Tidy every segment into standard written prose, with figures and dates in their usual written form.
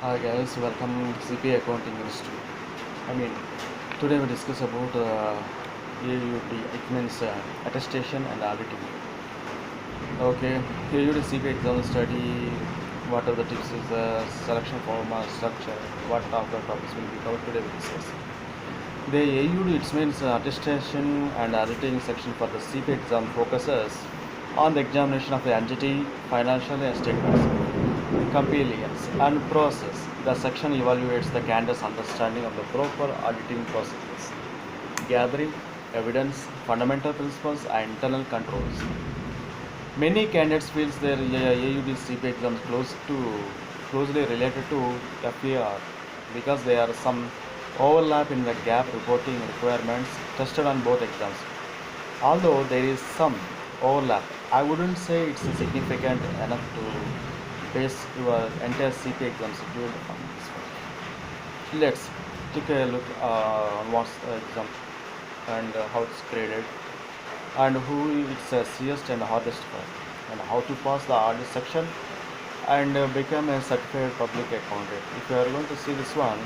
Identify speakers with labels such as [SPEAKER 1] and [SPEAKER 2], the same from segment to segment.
[SPEAKER 1] Hi guys, welcome CPA Accounting Institute. Today we discuss about AUD. It means attestation and auditing. Okay, AUD CPA exam study. What are the tips? Is the selection format structure? What of the topics will be covered today? We discuss. The AUD, it means attestation and auditing section for the CPA exam focuses on the examination of the entity, financial statements, compliance, and process. The section evaluates the candidate's understanding of the proper auditing processes, gathering evidence, fundamental principles, and internal controls. Many candidates feel their AUD CPA exams closely related to FAR because there are some overlap in the gap reporting requirements tested on both exams. Although there is some overlap, I wouldn't say it's significant enough to base your entire CPA exam schedule on this one. Let's take a look on what's the exam and how it's graded and who it's easiest and hardest for, and how to pass the audit section and become a certified public accountant. If you are going to see this one,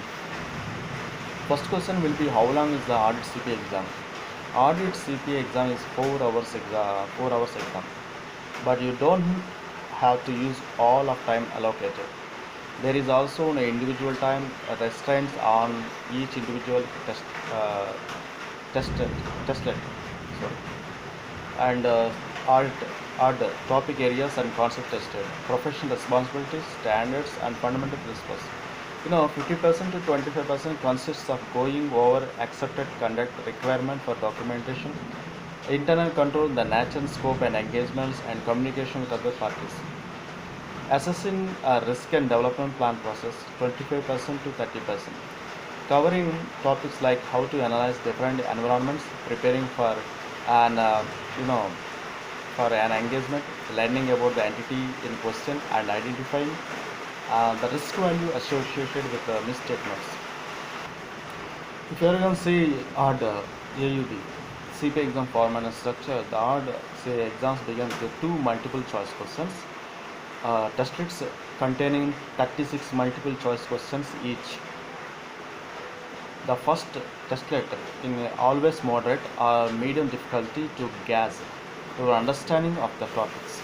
[SPEAKER 1] first question will be how long is the audit CPA exam? Audit CPA exam is 4 hours exam, but you don't have to use all of time allocated. There is also an individual time restraints on each individual testlet. Sorry. And are the topic areas and concept tested, professional responsibilities, standards, and fundamental principles. 50% to 25% consists of going over accepted conduct requirement for documentation, internal control, the nature, scope, and engagements, and communication with other parties. Assessing a risk and development plan process, 25% to 30%. Covering topics like how to analyze different environments, preparing for an for an engagement, learning about the entity in question, and identifying the risk value associated with the misstatements. If you are going to see odd AUD CPA exam format and structure, the odd exams begin with two multiple choice questions, testlets containing 36 multiple choice questions each. The first testlet in always moderate or medium difficulty to gauge your understanding of the topics.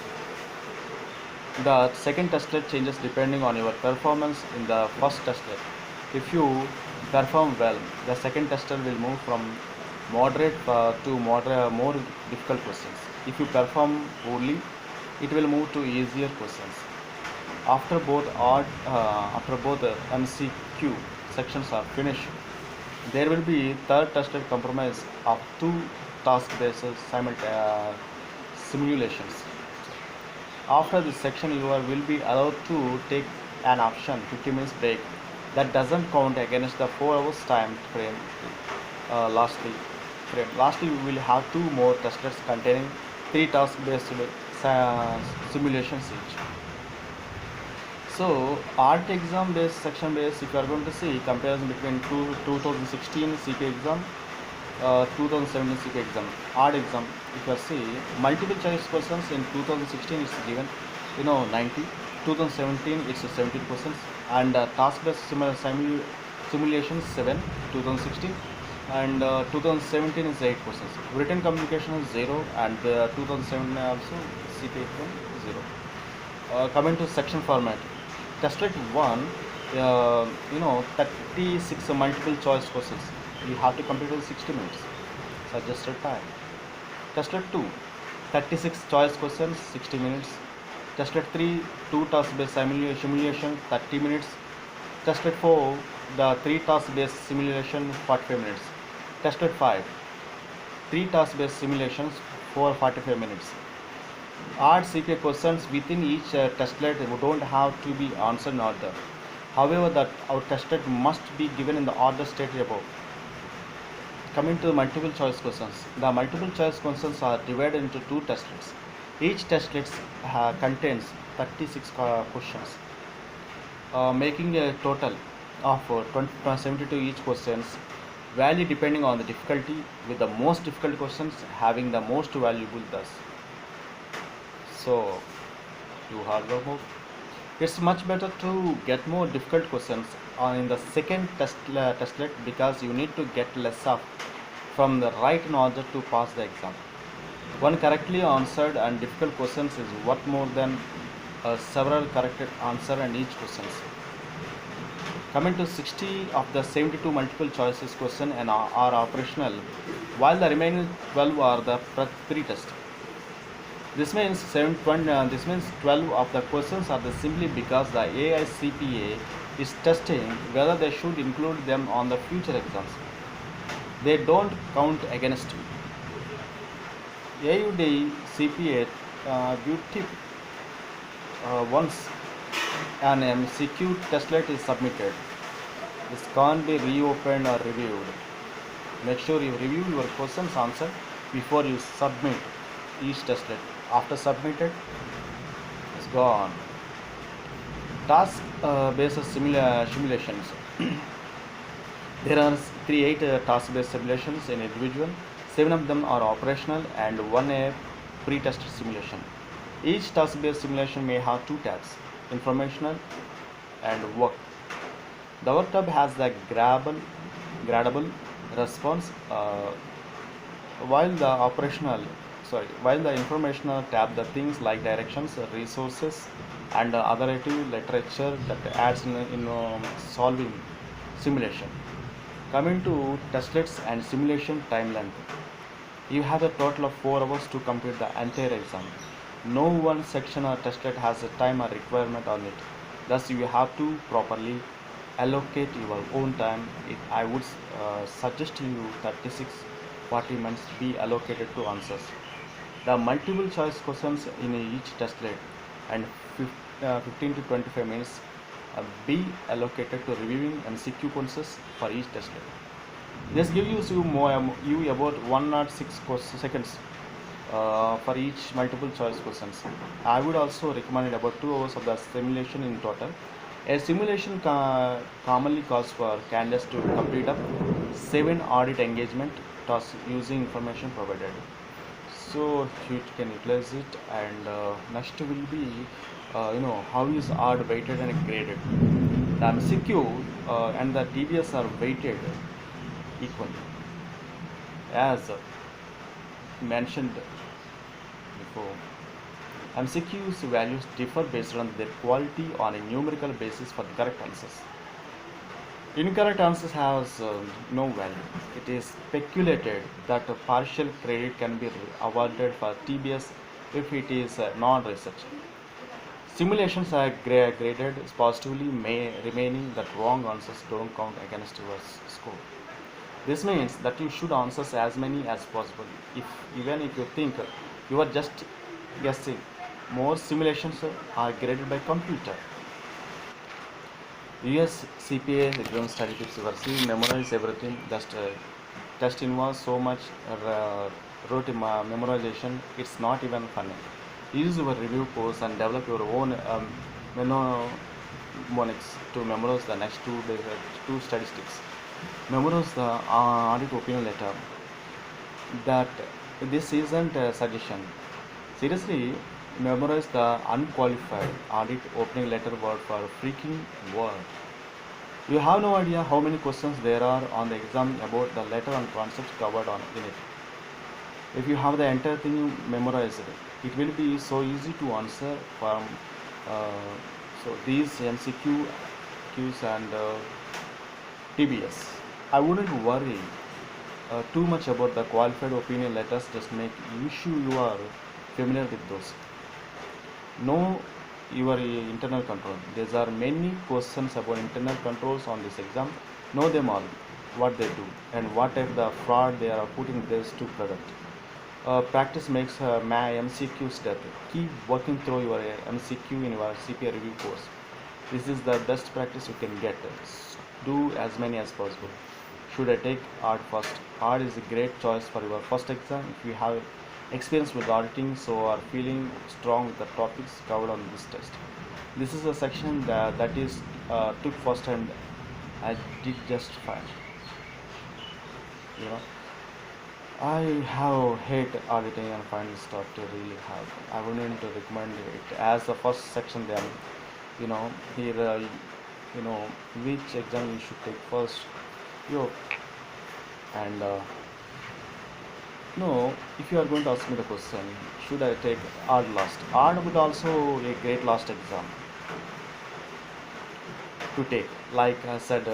[SPEAKER 1] The second testlet changes depending on your performance in the first testlet. If you perform well, the second testlet will move from moderate to more difficult questions. If you perform poorly, it will move to easier questions. After both MCQ sections are finished, there will be third testlet compromise of two task-based simulations. After this section, you will be allowed to take an option 50 minutes break that doesn't count against the 4 hours time frame. Lastly, we will have two more testlets containing three task-based simulations each. So, art exam based, section based, if you are going to see comparison between 2016 CPA exam, 2017 CPA exam, art exam, if you see multiple choice questions in 2016 is given 90, 2017 it's 17%, and task based simulation 7 2016, and 2017 is 8%. Written communication is 0, and 2017 also CPA exam 0. Coming to section format, testlet 1, 36 multiple choice questions. You have to complete in 60 minutes. Suggested time. Testlet 2, 36 choice questions, 60 minutes. Testlet 3, 2 task based simulation, 30 minutes. Testlet 4, the 3 task based simulation, 45 minutes. Testlet 5, 3 task based simulations, 45 minutes. Art CPA questions within each testlet don't have to be answered in order. However, that our testlet must be given in the order stated above. Coming to multiple choice questions, the multiple choice questions are divided into two testlets. Each testlet contains 36 questions, making a total of 72 each questions, value depending on the difficulty, with the most difficult questions having the most valuable thus. So, do hard work more. It's much better to get more difficult questions in the second testlet because you need to get less of from the right in order to pass the exam. One correctly answered and difficult questions is worth more than several corrected answer and each questions. Coming to 60 of the 72 multiple choices question and are operational, while the remaining 12 are the pre-test. This means 12 of the questions are the simply because the AICPA is testing whether they should include them on the future exams. They don't count against you. AUD CPA you tip once an MCQ testlet is submitted. This can't be reopened or reviewed. Make sure you review your questions answer before you submit each testlet. After submitted, it's gone. Task based simulations. There are create task based simulations in individual. 7 of them are operational and 1 a pre-test simulation. Each task based simulation may have 2 tabs, informational and work. The work tab has the gradable response, while the informational tab the things like directions, resources, and authoritative literature that adds in solving simulation. Coming to testlets and simulation time length, you have a total of 4 hours to complete the entire exam. No one section or testlet has a time or requirement on it. Thus, you have to properly allocate your own time. I would suggest you 36-40 minutes be allocated to answers. The multiple choice questions in each testlet and 15 to 25 minutes be allocated to reviewing MCQ questions for each testlet. This gives you about 106 seconds for each multiple choice questions. I would also recommend about 2 hours of the simulation in total. A simulation commonly calls for candidates to complete up 7 audit engagement tasks using information provided. So you can utilize it, and next will be how is audit weighted and graded. The MCQ and the TBS are weighted equally as mentioned before. MCQ's values differ based on their quality on a numerical basis for the correct answers. Incorrect answers has no value. It is speculated that a partial credit can be awarded for TBS if it is non-research. Simulations are graded positively, remaining that wrong answers don't count against your score. This means that you should answer as many as possible. Even if you think you are just guessing, more simulations are graded by computer. US CPA exam study tips were see memorize everything. Just test involves so much rote memorization. It's not even funny. Use your review course and develop your own mnemonics to memorize the next two statistics. Memorize the audit opinion letter. That this isn't a suggestion. Seriously, memorize the unqualified audit opening letter word for freaking word. You have no idea how many questions there are on the exam about the letter and concepts covered in it. If you have the entire thing memorized, it will be so easy to answer from so these MCQs and TBS. I wouldn't worry too much about the qualified opinion letters. Just make sure you are familiar with those. Know your internal control. There are many questions about internal controls on this exam. Know them all, what they do, and what if the fraud they are putting this to product. Practice makes my MCQ step. Keep working through your MCQ in your CPA review course. This is the best practice you can get. Do as many as possible. Should I take art first? Art is a great choice for your first exam if you have experience with auditing so are feeling strong with the topics covered on this test. This is a section that is took first and I did just fine. I have hate auditing and finance stuff to really have. I wouldn't recommend it as the first section then. you know here you know which exam you should take first. You and no, if you are going to ask me the question, should I take art last? Art would also a great last exam to take. Like I said,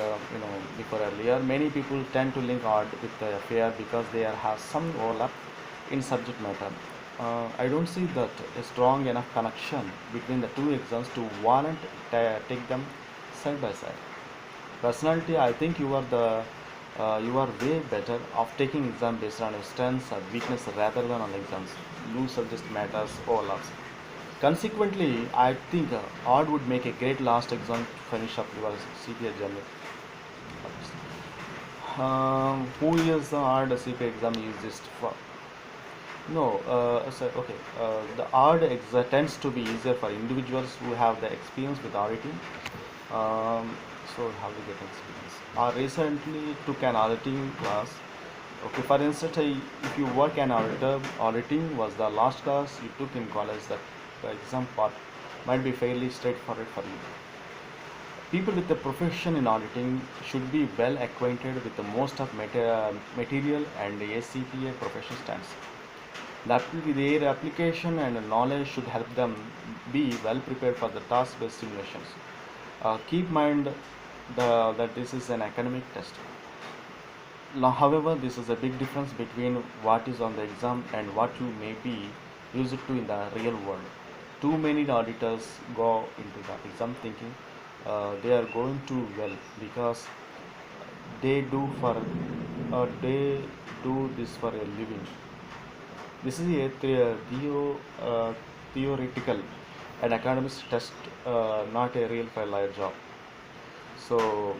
[SPEAKER 1] before earlier, many people tend to link art with the affair because they have some overlap in subject matter. I don't see that a strong enough connection between the two exams to warrant take them side by side. Personality, I think you are way better of taking exam based on your strengths or weakness rather than on exams. Loose subject matters overlaps. Consequently, I think art would make a great last exam to finish up your CPA journey. Who is the art CPA exam is just for? No, okay. The art tends to be easier for individuals who have the experience with auditing. So how to get experience? I recently took an auditing class. Okay, for instance, if you work an auditor, auditing was the last class you took in college. That the exam part might be fairly straightforward for you. People with a profession in auditing should be well acquainted with the most of material and ACPA profession stands. That will be their application and knowledge should help them be well prepared for the task-based simulations. Keep in mind that this is an academic test. Now, however, this is a big difference between what is on the exam and what you may be used to in the real world. Too many auditors go into the exam thinking they are going too well because they do for they do this for a living. This is a theoretical and academic test, not a real life job. So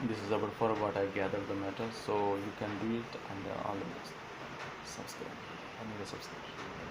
[SPEAKER 1] this is about for what I gathered the matter. So you can do it and all the best. Subscribe. I need a subscribe.